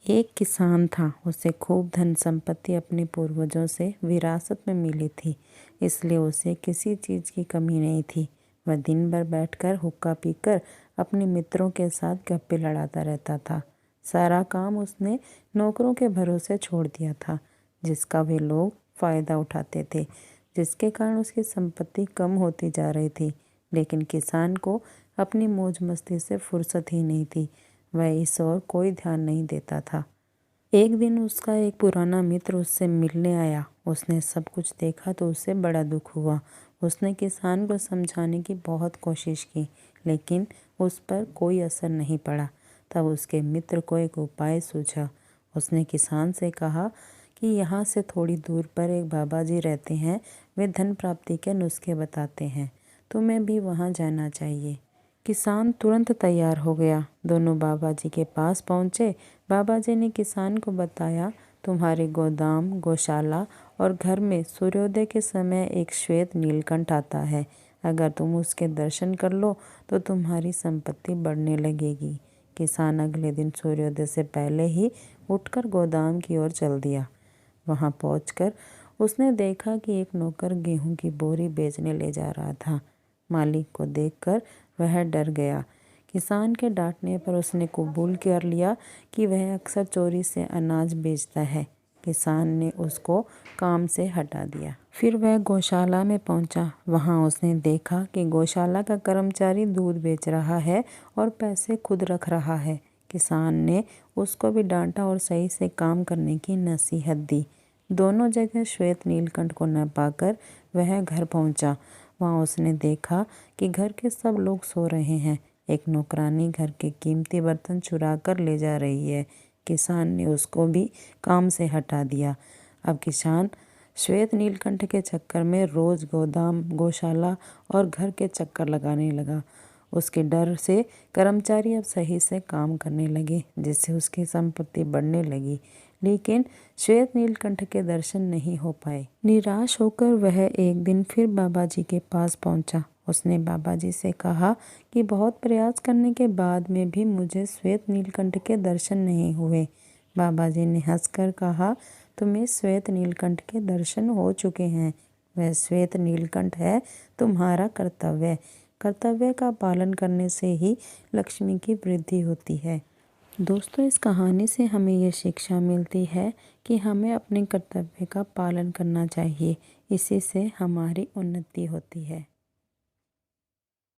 एक किसान था। उसे खूब धन संपत्ति अपने पूर्वजों से विरासत में मिली थी, इसलिए उसे किसी चीज़ की कमी नहीं थी। वह दिन भर बैठकर हुक्का पीकर अपने मित्रों के साथ गप्पे लड़ाता रहता था। सारा काम उसने नौकरों के भरोसे छोड़ दिया था, जिसका वे लोग फ़ायदा उठाते थे, जिसके कारण उसकी संपत्ति कम होती जा रही थी। लेकिन किसान को अपनी मौज मस्ती से फुर्सत ही नहीं थी। वह इस ओर कोई ध्यान नहीं देता था। एक दिन उसका एक पुराना मित्र उससे मिलने आया। उसने सब कुछ देखा तो उसे बड़ा दुख हुआ। उसने किसान को समझाने की बहुत कोशिश की, लेकिन उस पर कोई असर नहीं पड़ा। तब उसके मित्र को एक उपाय सूझा। उसने किसान से कहा कि यहाँ से थोड़ी दूर पर एक बाबा जी रहते हैं। वे धन प्राप्ति के नुस्खे बताते हैं। तुम्हें भी वहाँ जाना चाहिए। किसान तुरंत तैयार हो गया। दोनों बाबा जी के पास पहुँचे। बाबा जी ने किसान को बताया, तुम्हारे गोदाम, गौशाला और घर में सूर्योदय के समय एक श्वेत नीलकंठ आता है। अगर तुम उसके दर्शन कर लो तो तुम्हारी संपत्ति बढ़ने लगेगी। किसान अगले दिन सूर्योदय से पहले ही उठकर गोदाम की ओर चल दिया। वहां पहुंचकर उसने देखा कि एक नौकर गेहूं की बोरी बेचने ले जा रहा था। मालिक को देखकर वह डर गया। किसान के डांटने पर उसने कबूल कर लिया कि वह अक्सर चोरी से अनाज बेचता है। किसान ने उसको काम से हटा दिया। फिर वह गौशाला में पहुंचा। वहां उसने देखा कि गौशाला का कर्मचारी दूध बेच रहा है और पैसे खुद रख रहा है। किसान ने उसको भी डांटा और सही से काम करने की नसीहत दी। दोनों जगह श्वेत नीलकंठ को न पाकर वह घर पहुंचा। वहां उसने देखा कि घर के सब लोग सो रहे हैं। एक नौकरानी घर के कीमती बर्तन चुरा कर ले जा रही है। किसान ने उसको भी काम से हटा दिया। अब किसान श्वेत नीलकंठ के चक्कर में रोज गोदाम, गौशाला और घर के चक्कर लगाने लगा। उसके डर से कर्मचारी अब सही से काम करने लगे, जिससे उसकी संपत्ति बढ़ने लगी। लेकिन श्वेत नीलकंठ के दर्शन नहीं हो पाए। निराश होकर वह एक दिन फिर बाबा जी के पास पहुंचा। उसने बाबा जी से कहा कि बहुत प्रयास करने के बाद में भी मुझे श्वेत नीलकंठ के दर्शन नहीं हुए। बाबा जी ने हंसकर कहा, तुम्हें श्वेत नीलकंठ के दर्शन हो चुके हैं। वह श्वेत नीलकंठ है तुम्हारा कर्तव्य। कर्तव्य का पालन करने से ही लक्ष्मी की वृद्धि होती है। दोस्तों, इस कहानी से हमें ये शिक्षा मिलती है कि हमें अपने कर्तव्य का पालन करना चाहिए। इसी से हमारी उन्नति होती है।